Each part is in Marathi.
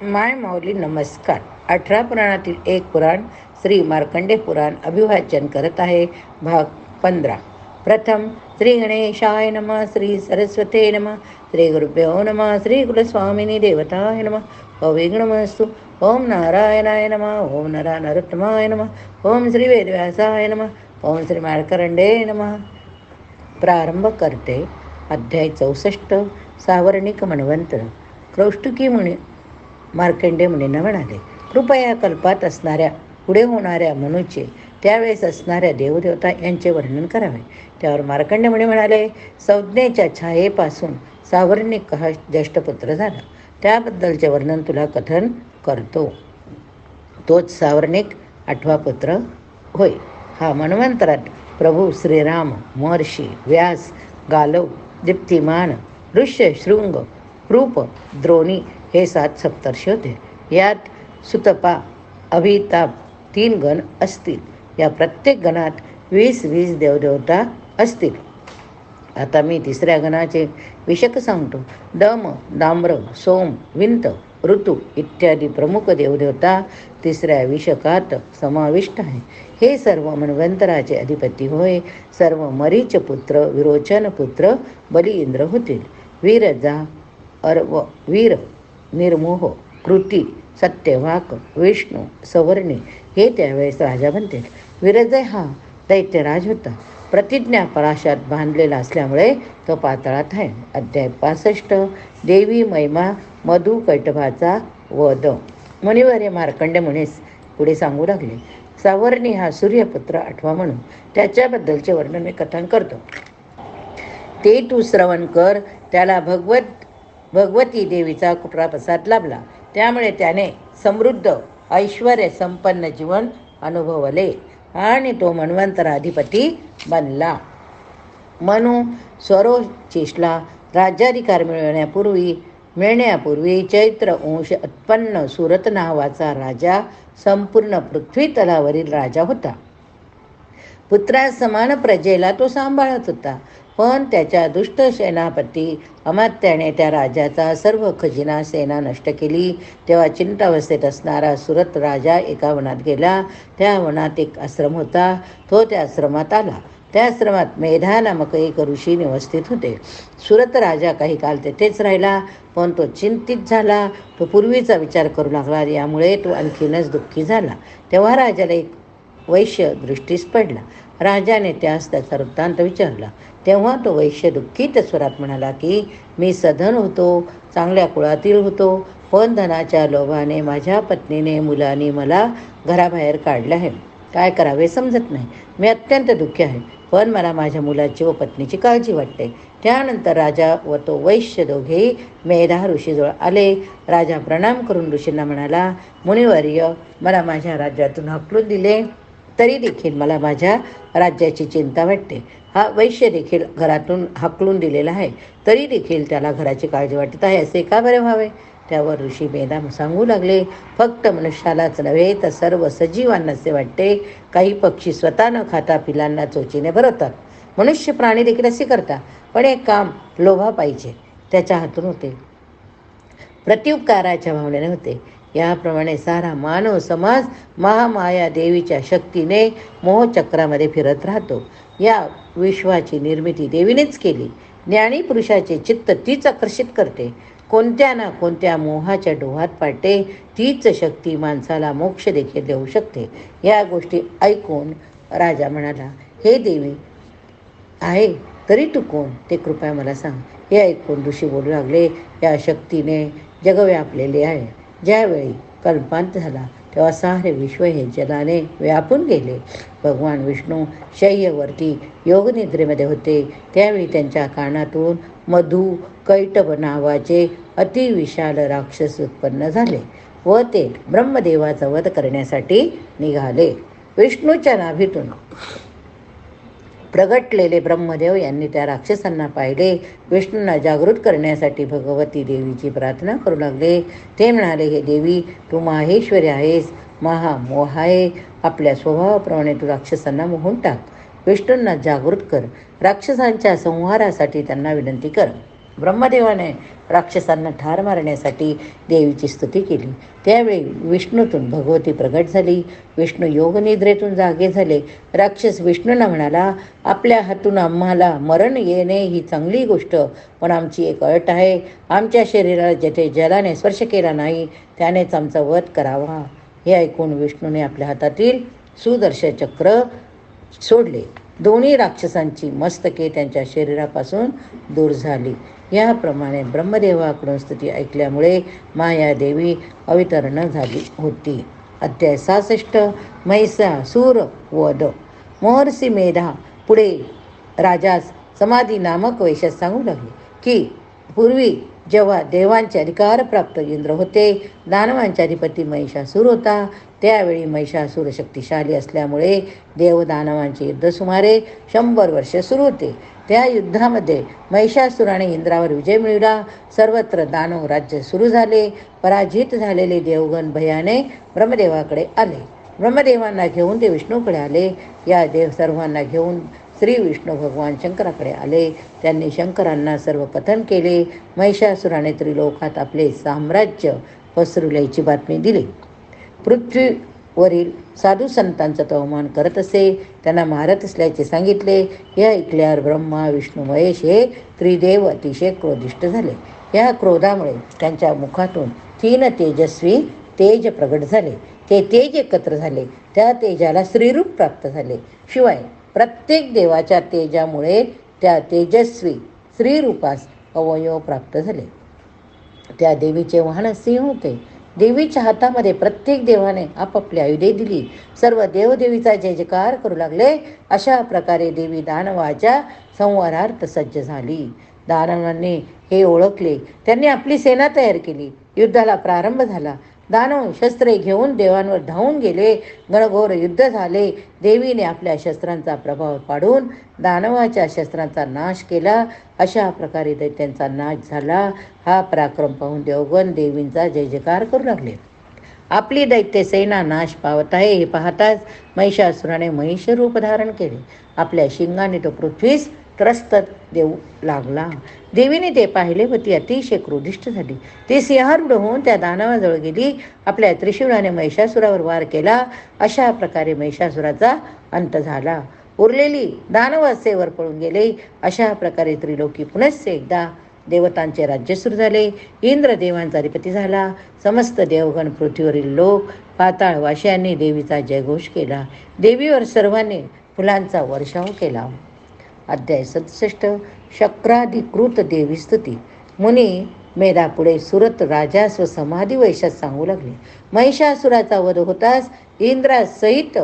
माय माऊली नमस्कार. 18 पुराणातील एक पुराण श्री मार्कंडे पुराण अभिवाचन करत आहे. भाग 15. प्रथम श्री गणेशाय नमः, श्री सरस्वते नमः, श्री गुरुभ्यो नमः, श्री कुलस्वामिनी देवताय नमः. अविघ्नमस्तु. ओम नारायणाय नमः, ओम नरोत्तमाय नमः, ओम श्री वेदव्यासाय नमः, ओम श्री मार्कंडे नमः. प्रारंभ करते. अध्याय 64. सावर्णिक मन्वंतर. कौष्टुकी मार्कंडे मुनींना म्हणाले, कृपया कल्पात असणाऱ्या, पुढे होणाऱ्या मनुचे, त्यावेळेस असणाऱ्या देवदेवता यांचे वर्णन करावे. त्यावर मार्कंडे मुनी म्हणाले, संज्ञेच्या छायेपासून सावर्णिक हा ज्येष्ठपुत्र झाला. त्याबद्दलचे वर्णन तुला कथन करतो. तोच सावर्णिक 8वा पुत्र होय. हा मन्वंतरात प्रभू श्रीराम, महर्षी व्यास, गालव, दीप्तिमान, ऋष्य, शृंग, रूप, द्रोणी हे 7 सप्तर्षी होते. यात सुतपा, अभिताप 3 गण असतील. या प्रत्येक गणात 20-20 देवदेवता असतील. आता मी 3ऱ्या गणाचे विषक सांगतो. दम, दाम्र, सोम, विंत, ऋतू इत्यादी प्रमुख देवदेवता 3ऱ्या विषकात समाविष्ट आहे. हे सर्व मन्वंतराचे अधिपती होय. सर्व मरीच पुत्र, विरोचन पुत्र बली इंद्र होतील. वीरजा, अर्व, वीर, निर्मोह, कृती, सत्यवाक, विष्णू, सवर्णी हे त्यावेळेस राजा बनतील. विरजय हा दैत्यराज होता. प्रतिज्ञा पराशात बांधलेला असल्यामुळे तो पाताळात आहे. अध्याय 65. देवी महिमा मधु कैटभाचा वध. मुनिवर्य मार्कंडे मुनीस पुढे सांगू लागले, सावर्णी हा सूर्यपुत्र 8वा म्हणून त्याच्याबद्दलचे वर्णन मी कथन करतो. ते तू श्रवण कर. त्याला भगवती देवीचा कृपाप्रसाद लाभला. त्यामुळे त्याने समृद्ध ऐश्वर्य संपन्न जीवन अनुभवले आणि तो मन्वंतराधिपती बनला. मनु स्वरोचिषला राज्याधिकार मिळण्यापूर्वी चैत्र अंश उत्पन्न सुरत नावाचा राजा संपूर्ण पृथ्वी तलावरील राजा होता. पुत्रासमान प्रजेला तो सांभाळत होता. पण त्याच्या दुष्ट सेनापती अमात्याने त्या राजाचा सर्व खजिना सेना नष्ट केली. तेव्हा चिंतावस्थेत असणारा सुरत राजा एका वनात गेला. त्या वनात एक आश्रम होता. तो त्या आश्रमात आला. त्या आश्रमात मेधा नामक एक ऋषी निवस्थित होते. सुरत राजा काही काळ तेथेच राहिला, पण तो चिंतित झाला. तो पूर्वीचा विचार करू लागला. यामुळे तो आणखीनच दुःखी झाला. तेव्हा राजाला एक वैश्य दृष्टीस पडला. राजाने त्यास त्याचा वृत्तांत विचारला. तेव्हा तो वैश्य दुःखित स्वरात म्हणाला की मी सधन होतो, चांगल्या कुळातील होतो, पण धनाच्या लोभाने माझ्या पत्नीने मुलांनी मला घराबाहेर काढले आहे. काय करावे समजत नाही. मी अत्यंत दुःखी आहे, पण मला माझ्या मुलाची व पत्नीची काळजी वाटते. त्यानंतर राजा व तो वैश्य दोघेही मेधा ऋषीजवळ आले. राजा प्रणाम करून ऋषींना म्हणाला, मुनिवर्य, मला माझ्या राज्यातून हकलून दिले तरी देखील मला माझ्या राज्याची चिंता वाटते. हा वैश्य देखील घरातून हकलून दिलेला आहे, तरी देखील त्याला घराची काळजी वाटत आहे. असे का बरे व्हावे? त्यावर ऋषी मेधा सांगू लागले, फक्त मनुष्यालाच नव्हे तर सर्व सजीवांना असे वाटते. काही पक्षी स्वतः न खाता पिलांना चोचीने भरवतात. मनुष्य प्राणी देखील असे करतात. पण एक काम लोभा पाहिजे त्याच्या हातून होते, प्रत्युपकाराच्या भावनेने होते. याप्रमाणे सारा मानव समाज महामाया देवीच्या शक्तीने मोहचक्रामध्ये फिरत राहतो. या विश्वाची निर्मिती देवीनेच केली. ज्ञानी पुरुषाचे चित्त तीच आकर्षित करते, कोणत्या ना कोणत्या मोहाच्या डोहात पाडते. तीच शक्ती माणसाला मोक्ष देखील देऊ शकते. या गोष्टी ऐकून राजा म्हणाला, हे देवी आहे तरी तू कोण ते कृपया मला सांग. हे ऐकून ऋषी बोलू लागले, या शक्तीने जग व्यापलेले आहे. ज्यावेळी कल्पांत झाला तेव्हा सारे विश्व हे जलाने व्यापून गेले. भगवान विष्णू शय्येवरती योगनिद्रेमध्ये होते. त्यावेळी त्यांच्या कानातून मधु कैटभ नावाचे अतिविशाल राक्षस उत्पन्न झाले व ते ब्रह्मदेवाचा वध करण्यासाठी निघाले. विष्णूच्या नाभीतून प्रगटलेले ब्रह्मदेव यांनी त्या राक्षसांना पाहिले. विष्णूंना जागृत करण्यासाठी भगवती देवीची प्रार्थना करू लागले. ते म्हणाले, हे देवी, तू माहेश्वरी आहेस, महामोह आहे. आपल्या स्वभावाप्रमाणे तू राक्षसांना मोहून टाक. विष्णूंना जागृत कर. राक्षसांच्या संहारासाठी त्यांना विनंती कर. ब्रह्मदेवाने राक्षसांना ठार मारण्यासाठी देवीची स्तुती केली. त्यावेळी विष्णूतून भगवती प्रगट झाली. विष्णू योगनिद्रेतून जागे झाले. राक्षस विष्णूंना म्हणाला, आपल्या हातून आम्हाला मरण येणे ही चांगली गोष्ट, पण आमची एक अट आहे. आमच्या शरीराला जेथे जलाने स्पर्श केला नाही त्यानेच आमचा वध करावा. हे ऐकून विष्णूने आपल्या हातातील सुदर्शन चक्र सोडले. दोन्ही राक्षसांची मस्तके त्यांच्या शरीरापासून दूर झाली. याप्रमाणे ब्रह्मदेवाकडून स्तुती ऐकल्यामुळे मायादेवी अवतरण झाली होती. अध्याय 66. महिषासूर वध. महर्षी मेधा पुढे राजास समाधी नामक वैशात सांगू लागले की पूर्वी जेव्हा देवांचे अधिकारप्राप्त इंद्र होते, दानवांचे अधिपती महिषासूर होता. त्यावेळी महिषासूर शक्तिशाली असल्यामुळे देवदानवांचे युद्ध सुमारे 100 वर्षे सुरू होते. त्या युद्धामध्ये महिषासुराने इंद्रावर विजय मिळवला. सर्वत्र दानव राज्य सुरू झाले. पराजित झालेले देवगण भयाने ब्रह्मदेवाकडे आले. ब्रह्मदेवांना घेऊन ते विष्णूकडे आले. या देव सर्वांना घेऊन श्री विष्णू भगवान शंकराकडे आले. त्यांनी शंकरांना सर्व कथन केले. महिषासुराने त्रिलोकात आपले साम्राज्य पसरवल्याची बातमी दिली. पृथ्वीवरील साधू संतांचा तो अवमान करत असे, त्यांना मारत असल्याचे सांगितले. हे ऐकल्यावर ब्रह्मा विष्णू महेश हे त्रिदेव अतिशय क्रोधिष्ट झाले. या क्रोधामुळे त्यांच्या मुखातून 3 तेजस्वी तेज प्रगट झाले. ते तेज एकत्र झाले. त्या तेजाला श्रीरूप प्राप्त झाले. शिवाय प्रत्येक देवाच्या तेजामुळे त्या तेजस्वी श्रीरूपास अवयव प्राप्त झाले. त्या देवीचे वाहन सिंह होते. देवीच्या हातामध्ये प्रत्येक देवाने आपापली आयुधे दिली. सर्व देवदेवीचा जय जयकार करू लागले. अशा प्रकारे देवी दानवाच्या संहारार्थ सज्ज झाली. दानवांनी हे ओळखले. त्यांनी आपली सेना तयार केली. युद्धाला प्रारंभ झाला. दानव शस्त्रे घेऊन देवांवर धावून गेले. घनघोर युद्ध झाले. देवीने आपल्या शस्त्रांचा प्रभाव पाडून दानवाच्या शस्त्रांचा नाश केला. अशा प्रकारे दैत्यांचा नाश झाला. हा पराक्रम पाहून देवगण देवींचा जय जयकार करू लागले. आपली दैत्य सेना नाश पावत आहे हे पाहताच महिषासुराने महिष रूप धारण केले. आपल्या शिंगाने तो पृथ्वीस त्रस्त देऊ लागला. देवीने ते पाहिले व ती अतिशय क्रोधिष्ट झाली. ती सिंहारूढ होऊन त्या दानवाजवळ गेली. आपल्या त्रिशूळाने महिषासुरावर वार केला. अशा प्रकारे महिषासुराचा अंत झाला. उरलेली दानव असेवर पळून गेले. अशा प्रकारे त्रिलोकी पुनश्च एकदा देवतांचे राज्य सुरू झाले. इंद्र देवांचा अधिपती झाला. समस्त देवगण पृथ्वीवरील लोक पाताळवासियांनी देवीचा जयघोष केला. देवीवर सर्वांनी फुलांचा वर्षाव केला. अध्याय 67. शक्राधिकृत देवी स्तुती. मुनी मेधापुढे सुरत राजास व समाधी वैशात सांगू लागले. महिषासुराचा वध होताच इंद्रासहित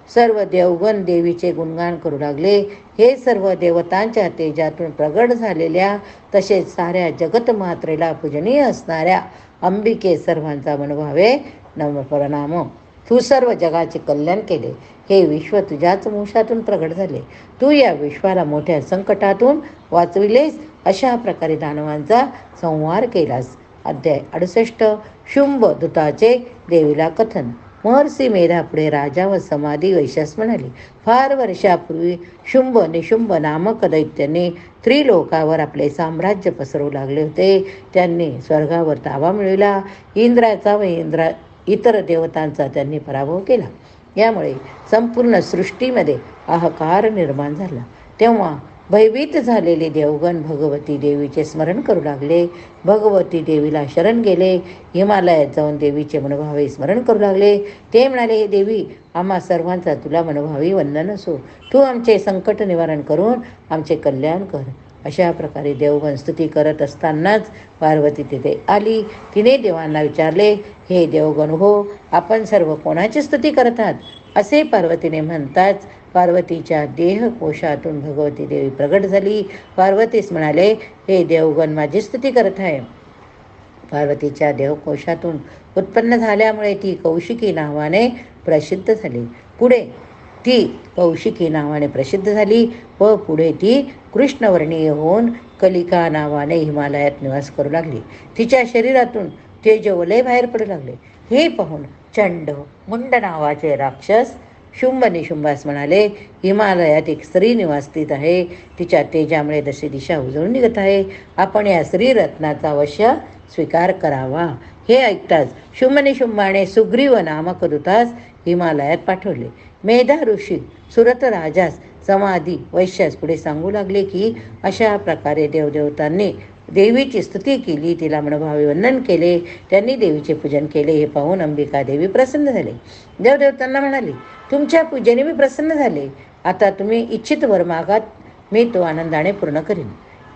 सर्व देवगण देवीचे गुणगान करू लागले. हे सर्व देवतांच्या तेजातून प्रगट झालेल्या तसेच साऱ्या जगतमात्रेला पूजनीय असणाऱ्या अंबिके सर्वांचा मनभावे नमप्रणाम. तू सर्व जगाचे कल्याण केले. हे विश्व तुझ्याच मुशातून प्रगट झाले. तू या विश्वाला मोठ्या संकटातून वाचविलेस. अशा प्रकारे दानवांचा संहार केलास. अध्याय 68. शुंभ दूताचे देवीला कथन. महर्षी मेधा पुढे राजा व समाधी वैशास म्हणाले, फार वर्षापूर्वी शुंभ निशुंभ नामक दैत्याने त्रिलोकावर आपले साम्राज्य पसरवू लागले होते. त्यांनी स्वर्गावर ताबा मिळविला. इंद्राचा व इतर देवतांचा त्यांनी पराभव केला. यामुळे संपूर्ण सृष्टीमध्ये हाहाकार निर्माण झाला. तेव्हा भयभीत झालेले देवगण भगवती देवीचे स्मरण करू लागले. भगवती देवीला शरण गेले. हिमालयात जाऊन देवीचे मनोभावे स्मरण करू लागले. ते म्हणाले, हे देवी, आम्हा सर्वांचा तुला मनोभावी वंदन असो. तू आमचे संकट निवारण करून आमचे कल्याण कर. अशा प्रकारे देवगण स्तुती करत असतानाच पार्वती तिथे आली. तिने देवांना विचारले, हे देवगण हो, आपण सर्व कोणाची स्तुती करत आहात? असे पार्वतीने म्हणताच पार्वतीच्या देहकोशातून भगवती देवी प्रगट झाली. पार्वतीस म्हणाले, हे देवगण माझी स्तुती करत आहे. पार्वतीच्या देहकोशातून उत्पन्न झाल्यामुळे ती कौशिकी नावाने प्रसिद्ध झाली. पुढे ती कौशिकी नावाने प्रसिद्ध झाली व पुढे ती कृष्णवर्णीय होऊन कलिका नावाने हिमालयात निवास करू लागली. तिच्या शरीरातून तेजवलय बाहेर पडू लागले. हे पाहून चंड मुंड नावाचे राक्षस शुंभ निशुंभास म्हणाले, हिमालयात एक स्त्री निवासित आहे. तिच्या तेजामुळे दशी दिशा उजळून निघत आहे. आपण या श्रीरत्नाचा अवश्य स्वीकार करावा. हे ऐकताच शुंभनिशुंभाने सुग्रीव नामक दूतास हिमालयात पाठवले. मेधा ऋषी सुरत राजास समाधी वैश्यास पुढे सांगू लागले की अशा प्रकारे देवदेवतांनी देवीची स्तुती केली, तिला मनोभावे वंदन केले. त्यांनी देवीचे पूजन केले. हे पाहून अंबिका देवी प्रसन्न झाले. देवदेवतांना म्हणाले, तुमच्या पूजेने मी प्रसन्न झाले. आता तुम्ही इच्छित वर मागात, मी तो आनंदाने पूर्ण करीन.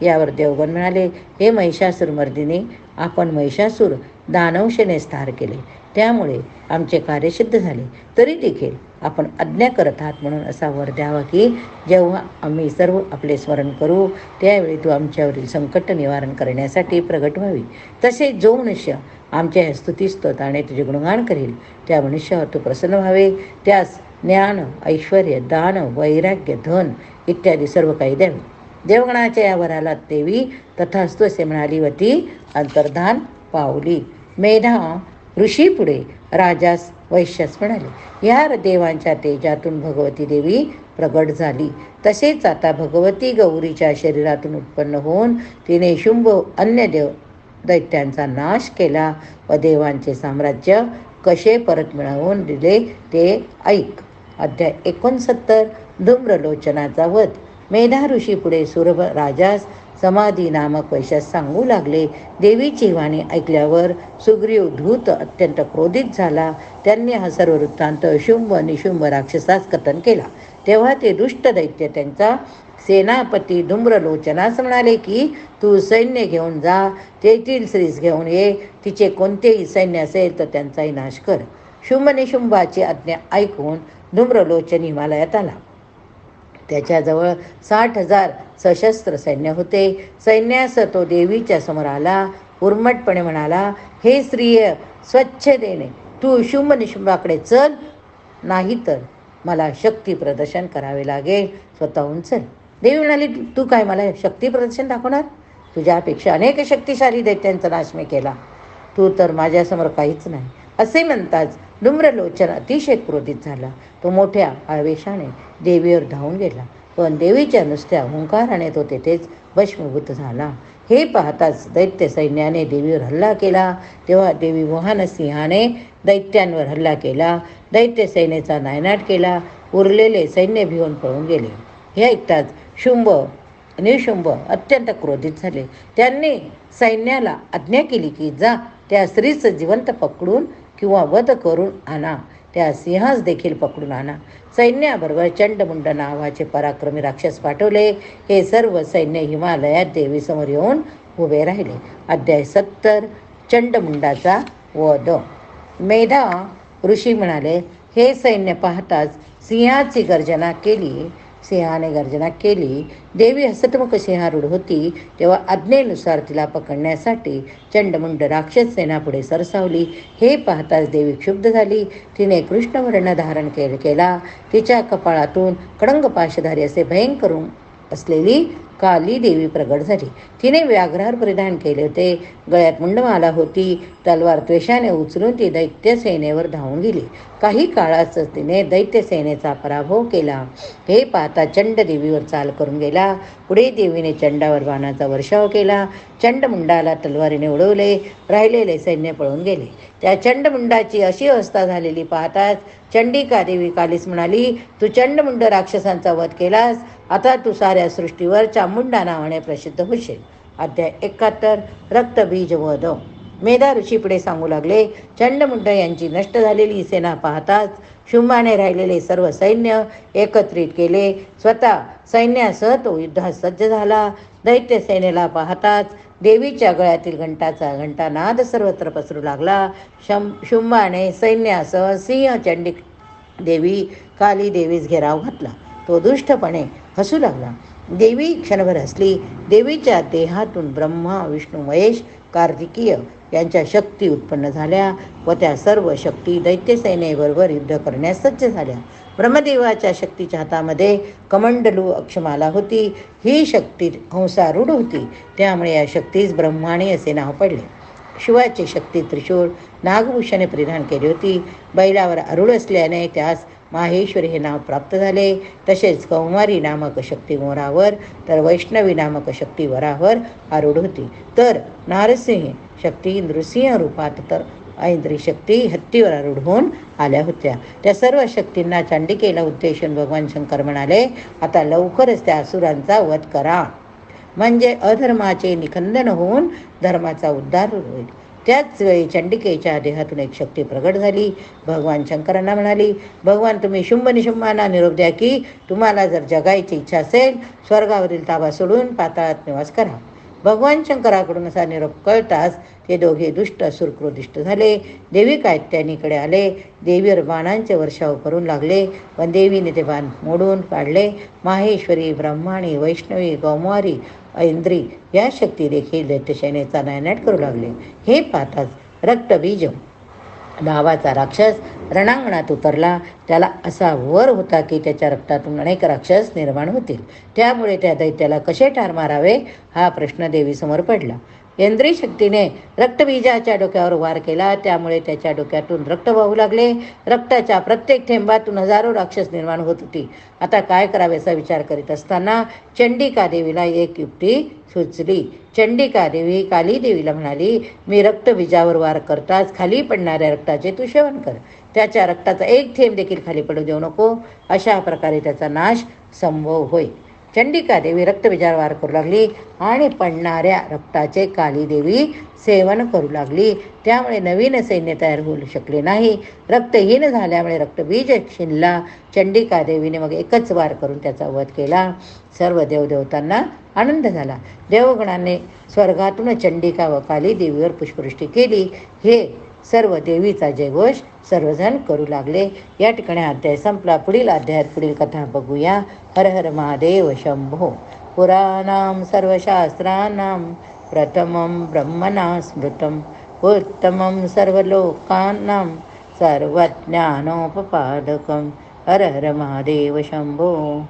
यावर देवगण म्हणाले, हे महिषासूरमर्दिनी, आपण महिषासूर दानवशेने ठार केले, त्यामुळे आमचे कार्य सिद्ध झाले. तरी देखील आपण आज्ञा करत आहात म्हणून असा वर द्यावा की जेव्हा आम्ही सर्व आपले स्मरण करू त्यावेळी तू आमच्यावरील संकट निवारण करण्यासाठी प्रगट व्हावी. तसेच जो मनुष्य आमच्या या स्तुतीस्तोत्राने तुझे गुणगान करेल त्या मनुष्यावर तू प्रसन्न व्हावे. त्यास ज्ञान, ऐश्वर, दान, वैराग्य, धन इत्यादी सर्व काही द्यावे. देवगणाच्या या वराला देवी तथास्तु असे म्हणाली व ती अंतर्धान पावली. मेधा ऋषी पुढे राजास वैश्यास म्हणाले, या देवांच्या तेजातून भगवती देवी प्रगट झाली. तसेच आता भगवती गौरीच्या शरीरातून उत्पन्न होऊन तिने शुंभ अन्य दैत्यांचा नाश केला व देवांचे साम्राज्य कसे परत मिळवून दिले ते ऐक. अध्याय 69. धूम्रलोचनाचा वध. मेधा ऋषी पुढे सुरभ राजास समाधी नामक वैश्यास सांगू लागले. देवीची वाणी ऐकल्यावर सुग्रीव धूत अत्यंत क्रोधित झाला. त्यांनी हा सर्व वृत्तांत शुंभ निशुंभ राक्षसास कथन केला. तेव्हा ते दुष्ट दैत्य त्यांचा सेनापती धूम्रलोचनास म्हणाले की तू सैन्य घेऊन जा, तेथील स्त्रीस घेऊन ये, तिचे कोणतेही सैन्य असेल तर त्यांचाही नाश कर. शुंभ निशुंभाची आज्ञा ऐकून धूम्रलोचन हिमालयात आला. त्याच्याजवळ 60,000 सशस्त्र सैन्य होते. सैन्यास तो देवीच्या समोर आला. उर्मटपणे म्हणाला, हे स्त्रिय स्वच्छतेने तू शुंभ निशुंभाकडे चल, नाही तर मला शक्ती प्रदर्शन करावे लागेल. स्वतःहून चल. देवी म्हणाली, तू काय मला शक्ती प्रदर्शन दाखवणार? तुझ्यापेक्षा अनेक शक्तिशाली दैत्यांचा नाश मी केला, तू तर माझ्यासमोर काहीच नाही. असे म्हणताच धूम्रलोचन अतिशय क्रोधित झाला. तो मोठ्या आवेशाने देवीवर धावून गेला, पण देवीच्या नुसत्या हुंकाराने तो तेथेच भस्मीभूत झाला. हे पाहताच दैत्य सैन्याने देवीवर हल्ला केला. तेव्हा देवी वाहन सिंहाने दैत्यांवर हल्ला केला. दैत्य सैन्याचा नायनाट केला. उरलेले सैन्य भिवून पळून गेले. हे ऐकताच शुंभ निशुंभ अत्यंत क्रोधित झाले. त्यांनी सैन्याला आज्ञा केली की जा, त्या स्त्रीच जिवंत पकडून किंवा वध करून आणा, त्या सिंहास देखील पकडून आणा. सैन्याबरोबर चंडमुंड नावाचे पराक्रमी राक्षस पाठवले. हे सर्व सैन्य हिमालयात देवीसमोर येऊन उभे राहिले. अध्याय 70. चंडमुंडाचा वध. मेधा ऋषी म्हणाले, हे सैन्य पाहताच सिंहाने गर्जना केली. देवी हसतमुख सिंहारूढ होती. तेव्हा आज्ञेनुसार तिला पकडण्यासाठी चंडमुंड राक्षस सेनापुढे सरसावली. हे पाहताच देवी क्षुब्ध झाली. तिने कृष्णवर्ण धारण केला. तिच्या कपाळातून कडंग पाशधारी असे भयंकर असलेली काली देवी प्रगट झाली. तिने व्याघ्रावर परिधान केले होते. गळ्यात मुंडमाला होती. तलवार त्वेषाने उचलून ती दैत्य सेनेवर धावून गेली. काही काळाच तिने दैत्य सेनेचा पराभव केला. हे पाहता चंड देवीवर चाल करून गेला. पुढे देवीने चंडावर बाणाचा वर्षाव केला. चंडमुंडाला तलवारीने उडवले. राहिलेले सैन्य पळून गेले. त्या चंडमुंडाची अशी अवस्था झालेली पाहताच चंडिका देवी कालीस म्हणाली, तू चंडमुंड राक्षसांचा वध केलास, आता तू साऱ्या सृष्टीवर चामुंडा नावाने प्रसिद्ध होशील. अध्याय 71. रक्तबीज वध. मेधा ऋषी पुढे सांगू लागले, चंडमुंड यांची नष्ट झालेली सेना पाहताच शुंभाने राहिलेले सर्व सैन्य एकत्रित केले. स्वतः सैन्यासह तो युद्धात सज्ज झाला. दैत्य सेनेला पाहताच देवीच्या गळ्यातील घंटानाद सर्वत्र पसरू लागला. शुंभाने सैन्यासह सिंह चंडी देवी काली देवीस घेराव घातला. तो दुष्टपणे हसू लागला. देवी क्षणभर हसली. देवीच्या देहातून ब्रह्मा, विष्णू, महेश, कार्तिकीय यांच्या शक्ती उत्पन्न झाल्या व त्या सर्व शक्ती दैत्यसेनेबरोबर युद्ध करण्यास सज्ज झाल्या. ब्रह्मदेवाच्या शक्तीच्या हातामध्ये कमंडलू अक्षमाला होती. ही शक्ती हंसारूढ होती, त्यामुळे या शक्तीस ब्रह्माणी असे नाव पडले. शिवाची शक्ती त्रिशूळ नागभूषणे परिधान केली होती. बैलावर आरूढ असल्याने त्यास माहेश्वरी हे नाव प्राप्त झाले. तसेच कौमारी नामक शक्ती मोरावर तर वैष्णवी नामक शक्ती वरावर आरूढ होती. तर नारसिंह शक्ती नृसिंह रूपात तर ऐंद्री शक्ती हत्तीवर आरूढ होऊन आल्या होत्या. त्या सर्व शक्तींना चंडिकेला उद्देशून भगवान शंकर म्हणाले, आता लवकरच त्या असुरांचा वध करा, म्हणजे अधर्माचे निखंदन होऊन धर्माचा उद्धार होईल. त्याच वेळी चंडिकेच्या देहातून एक शक्ती प्रगट झाली. भगवान शंकरांना म्हणाली, भगवान तुम्ही शुंभ निशुंभांना निरोप द्या की तुम्हाला जर जगायची इच्छा असेल, स्वर्गावरील ताबा सोडून पाताळात निवास करा. भगवान शंकराकडून असा निरोप कळताच ते दोघे दुष्ट असुर क्रोधिष्ट झाले. देवी कात्यायनीकडे आले. देवीवर बाणांचे वर्षाव करून लागले, पण देवीने ते बाण मोडून काढले. माहेश्वरी, ब्रह्माणी, वैष्णवी, कौमारी, ऐंद्री या शक्ती देखील दैत्यसेनेचा नायनाट करू लागले. हे पाहताच रक्तबीज नावाचा राक्षस रणांगणात उतरला. त्याला असा वर होता की त्याच्या रक्तातून अनेक राक्षस निर्माण होतील. त्यामुळे त्या दैत्याला कसे ठार मारावे हा प्रश्न देवीसमोर पडला. इंद्रिय शक्तीने रक्तबीजाच्या डोक्यावर वार केला. त्यामुळे त्याच्या डोक्यातून रक्त वाहू लागले. रक्ताच्या प्रत्येक थेंबातून हजारो राक्षस निर्माण होत होती. आता काय करावे असा विचार करीत असताना चंडिका देवीला एक युक्ती सुचली. चंडिका देवी काली देवीला म्हणाली, मी रक्तबीजावर वार करताच खाली पडणाऱ्या रक्ताचे तू सेवन कर. त्याच्या रक्ताचा एक थेंब देखील खाली पडू देऊ नको. अशा प्रकारे त्याचा नाश संभव होय. चंडिका देवी रक्तबीजावर वार करू लागली आणि पडणाऱ्या रक्ताचे काली देवी सेवन करू लागली. त्यामुळे नवीन सैन्य तयार होऊ शकले नाही. रक्तहीन झाल्यामुळे रक्तबीज शिनला. चंडिका देवीने मग एकच वार करून त्याचा वध केला. सर्व देवदेवतांना आनंद झाला. देवगणांनी स्वर्गातून चंडिका व काली देवीवर पुष्पवृष्टी केली. हे सर्व देवीचा जयघोष सर्वजण करू लागले. या ठिकाणी अध्याय संपला. पुढील अध्यायात पुढील कथा बघूया. हर हर महादेव शंभो. पुराणां सर्वशास्त्राणां प्रथमं ब्रह्मणा स्मृतम् उत्तमं सर्वलोकानां सर्वज्ञानोपपादकं. हर हर महादेव शंभो.